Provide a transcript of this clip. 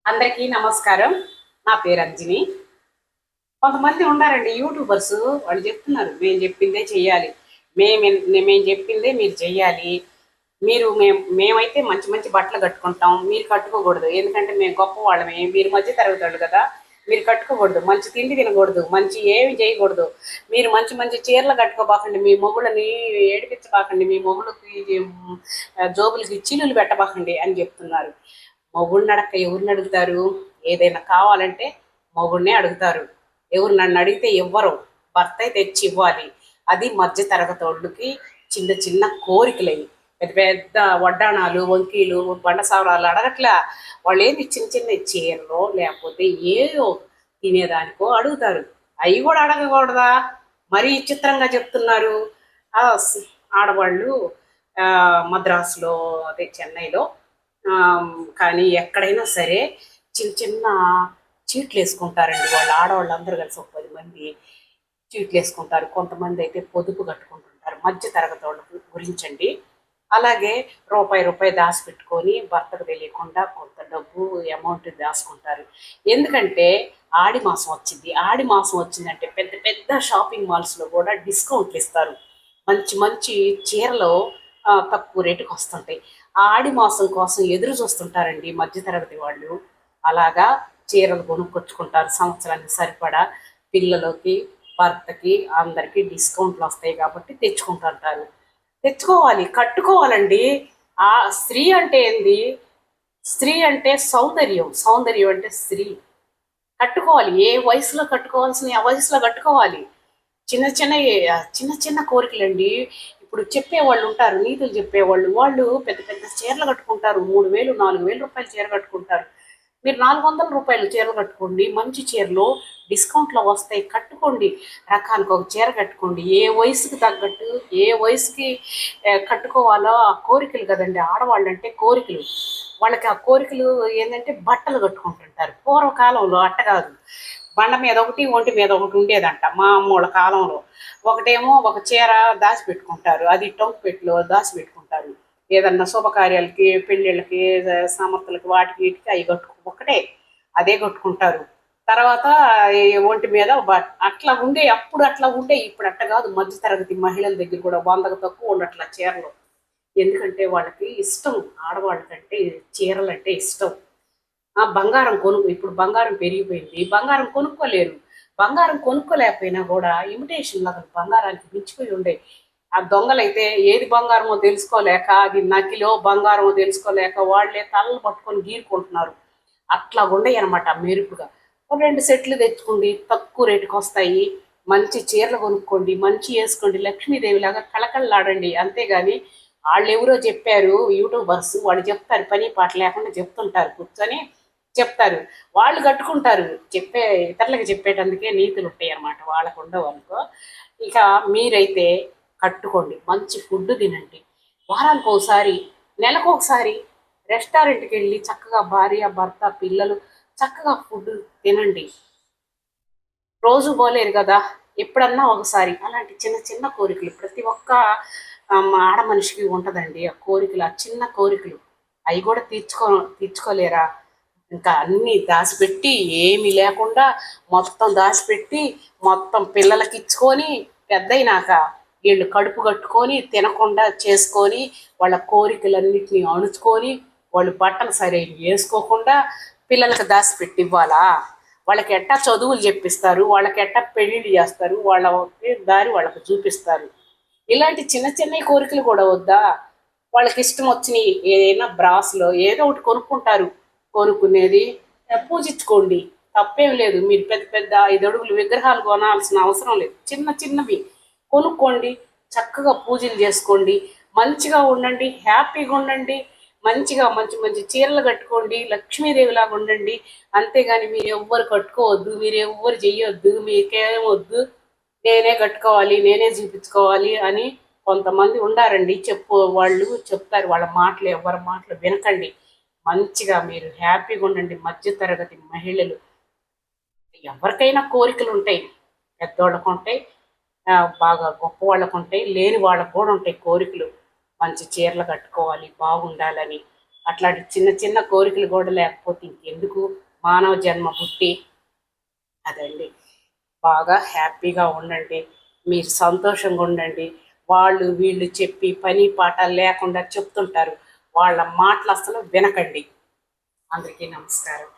అందరికీ నమస్కారం. నా పేరు అంజని. కొంతమంది ఉన్నారండి యూట్యూబర్స్. వాళ్ళు చెప్తున్నారు మేము చెప్పిందే చెయ్యాలి, మేము చెప్పిందే మీరు చెయ్యాలి. మేమైతే మంచి మంచి బట్టలు కట్టుకుంటాం, మీరు కట్టుకోకూడదు. ఎందుకంటే మేము గొప్ప వాళ్ళమే, మీరు మధ్య తరగతి వాళ్ళు కదా. మీరు కట్టుకోకూడదు, మంచి తిండి తినకూడదు, మంచి ఏమి చేయకూడదు. మీరు మంచి మంచి చీరలు కట్టుకోబాకండి, మీ మొగుళ్ళని ఏడిపించబాకండి, మీ మొగుళ్ళకి జోబులకి చిల్లులు పెట్టబాకండి అని చెప్తున్నారు. మొగుడిని అడక్క ఎవరిని అడుగుతారు? ఏదైనా కావాలంటే మొగుడినే అడుగుతారు. ఎవరు నన్ను అడిగితే ఇవ్వరు, భర్త తెచ్చి ఇవ్వాలి. అది మధ్య తరగతి వాళ్ళకి చిన్న చిన్న కోరికలవి. పెద్ద పెద్ద వడ్డాణాలు, వంకీలు, బండ సావరాలు అడగట్లా. వాళ్ళు ఏంది చిన్న చిన్న చీరలో లేకపోతే ఏదో తినేదానికో అడుగుతారు. అవి కూడా అడగకూడదా? మరీ చిత్రంగా చెప్తున్నారు. ఆడవాళ్ళు మద్రాసులో, అదే చెన్నైలో, కానీ ఎక్కడైనా సరే చిన్న చిన్న చీట్లు వేసుకుంటారండి. వాళ్ళు ఆడవాళ్ళందరూ కలిసి ఒక 10 మంది చీట్లు వేసుకుంటారు. కొంతమంది అయితే పొదుపు కట్టుకుంటుంటారు. మధ్య తరగతి వాళ్ళ గురించండి. అలాగే రూపాయి రూపాయి దాచిపెట్టుకొని భర్తకు తెలియకుండా కొంత డబ్బు అమౌంట్ దాచుకుంటారు. ఎందుకంటే ఆడి మాసం వచ్చింది. ఆడి మాసం వచ్చిందంటే పెద్ద పెద్ద షాపింగ్ మాల్స్లో కూడా డిస్కౌంట్లు ఇస్తారు. మంచి మంచి చీరలు తక్కువ రేటుకి వస్తుంటాయి. ఆ ఆడి మాసం కోసం ఎదురు చూస్తుంటారండి మధ్యతరగతి వాళ్ళు. అలాగా చీరలు కొనుక్కొచ్చుకుంటారు సంవత్సరానికి సరిపడా. పిల్లలకి, భర్తకి, అందరికీ డిస్కౌంట్లు వస్తాయి కాబట్టి తెచ్చుకుంటుంటారు. తెచ్చుకోవాలి, కట్టుకోవాలండి. ఆ స్త్రీ అంటే ఏంది? స్త్రీ అంటే సౌందర్యం, సౌందర్యం అంటే స్త్రీ. కట్టుకోవాలి, ఏ వయసులో కట్టుకోవాల్సిన ఆ వయసులో కట్టుకోవాలి. చిన్న చిన్న చిన్న చిన్న కోరికలండి. ఇప్పుడు చెప్పేవాళ్ళు ఉంటారు, నీతులు చెప్పేవాళ్ళు. వాళ్ళు పెద్ద పెద్ద చీరలు కట్టుకుంటారు, 3000 4000 రూపాయల చీర కట్టుకుంటారు. మీరు 400 రూపాయలు చీరలు కట్టుకోండి, మంచి చీరలు డిస్కౌంట్లో వస్తాయి, కట్టుకోండి. రకానికి ఒక చీర కట్టుకోండి. ఏ వయసుకి తగ్గట్టు, ఏ వయసుకి కట్టుకోవాలో ఆ కోరికలు కదండి. ఆడవాళ్ళు అంటే కోరికలు. వాళ్ళకి ఆ కోరికలు ఏంటంటే బట్టలు కట్టుకుంటుంటారు. పూర్వకాలంలో అట్ట కాదు. బండ మీద ఒకటి, ఒంటి మీద ఒకటి ఉండేదంట మా అమ్మోళ్ళ కాలంలో. ఒకటేమో ఒక చీర దాచిపెట్టుకుంటారు, అది టొంకు పెట్టిలో దాచిపెట్టుకుంటారు. ఏదన్నా శుభకార్యాలకి, పెళ్ళిళ్ళకి, సమర్థలకి, వాటికి వీటికి అవి ఒకటే అదే కట్టుకుంటారు. తర్వాత ఒంటి మీద అట్లా ఉండే, అప్పుడు అట్లా ఉండే, ఇప్పుడు అట్ట కాదు. మధ్యతరగతి మహిళల దగ్గర కూడా 100కు తక్కువ ఉండట్ల చీరలు. ఎందుకంటే వాళ్ళకి ఇష్టం, ఆడవాళ్ళకంటే చీరలు అంటే ఇష్టం. బంగారం ఇప్పుడు బంగారం పెరిగిపోయింది, బంగారం కొనుక్కోలేరు. బంగారం కొనుక్కోలేకపోయినా కూడా ఇమిటేషన్ లాగా బంగారానికి మించిపోయి ఉండే. ఆ దొంగలైతే ఏది బంగారమో తెలుసుకోలేక, అది నకిలో బంగారమో తెలుసుకోలేక వాళ్ళే తలలు పట్టుకొని గీరుకుంటున్నారు. అట్లా ఉండయి అనమాట మెరుపుగా. 2 సెట్లు తెచ్చుకోండి, తక్కువ రేటుకి వస్తాయి. మంచి చీరలు కొనుక్కోండి, మంచి వేసుకోండి, లక్ష్మీదేవిలాగా కళకళలాడండి. అంతేగాని వాళ్ళు ఎవరో చెప్పారు యూట్యూబర్స్, వాళ్ళు చెప్తారు, పని పాట లేకుండా చెప్తుంటారు, కూర్చొని చెప్తారు. వాళ్ళు కట్టుకుంటారు. ఇతరులకు చెప్పేటందుకే నీతులు ఉంటాయి అన్నమాట, వాళ్ళకు ఉండవు అనుకో. ఇక మీరైతే కట్టుకోండి, మంచి ఫుడ్ తినండి. వారానికి ఒకసారి, నెలకు ఒకసారి రెస్టారెంట్కి వెళ్ళి చక్కగా భార్య, భర్త, పిల్లలు చక్కగా ఫుడ్ తినండి. రోజు పోలేరు కదా, ఎప్పుడన్నా ఒకసారి. అలాంటి చిన్న చిన్న కోరికలు ప్రతి ఒక్క ఆడ మనిషికి ఉంటుందండి. ఆ కోరికలు, ఆ చిన్న కోరికలు, అవి కూడా తీర్చుకోలేరా? ఇంకా అన్నీ దాచిపెట్టి, ఏమీ లేకుండా మొత్తం దాచిపెట్టి, మొత్తం పిల్లలకి ఇచ్చుకొని, పెద్దయినాక వీళ్ళు కడుపు కట్టుకొని తినకుండా చేసుకొని, వాళ్ళ కోరికలన్నిటినీ అణుచుకొని, వాళ్ళు బట్టలు సరైన వేసుకోకుండా పిల్లలకి దాచిపెట్టి ఇవ్వాలా? వాళ్ళకి ఎట్టా చదువులు చెప్పిస్తారు, వాళ్ళకి ఎట్టా పెళ్ళిళ్ళు చేస్తారు, వాళ్ళ దారి వాళ్ళకి చూపిస్తారు. ఇలాంటి చిన్న చిన్న కోరికలు కూడా వద్దా? వాళ్ళకి ఇష్టం వచ్చినాయి ఏదైనా బ్రాస్లో ఏదో ఒకటి కొనుక్కుంటారు. కొనుక్కునేది పూజించుకోండి, తప్పేం లేదు. మీరు పెద్ద పెద్ద 5 అడుగులు విగ్రహాలు కొనాల్సిన అవసరం లేదు. చిన్న చిన్నవి కొనుక్కోండి, చక్కగా పూజలు చేసుకోండి, మంచిగా ఉండండి, హ్యాపీగా ఉండండి. మంచిగా మంచి మంచి చీరలు కట్టుకోండి, లక్ష్మీదేవిలాగా ఉండండి. అంతేగాని మీరు ఎవ్వరు కట్టుకోవద్దు, మీరు ఎవ్వరు చెయ్యొద్దు, మీకేం వద్దు, నేనే కట్టుకోవాలి, నేనే చూపించుకోవాలి అని కొంతమంది ఉండారండి. వాళ్ళు చెప్తారు, వాళ్ళ మాటలు ఎవరి మాటలు వినకండి. మంచిగా మీరు హ్యాపీగా ఉండండి. మధ్యతరగతి మహిళలు, ఎవరికైనా కోరికలు ఉంటాయి. పెద్దవాళ్ళకు ఉంటాయి, బాగా గొప్ప వాళ్ళకు ఉంటాయి, లేని వాళ్ళకు కూడా ఉంటాయి కోరికలు. మంచి చీరలు కట్టుకోవాలి, బాగుండాలని. అట్లాంటి చిన్న చిన్న కోరికలు కూడా లేకపోతే ఇంకెందుకు మానవ జన్మ పుట్టి. అదండి, బాగా హ్యాపీగా ఉండండి, మీరు సంతోషంగా ఉండండి. వాళ్ళు వీళ్ళు చెప్పి పని పాట లేకుండా చెప్తుంటారు, వాళ్ళ మాటలు అసలు వినకండి. అందరికీ నమస్కారం.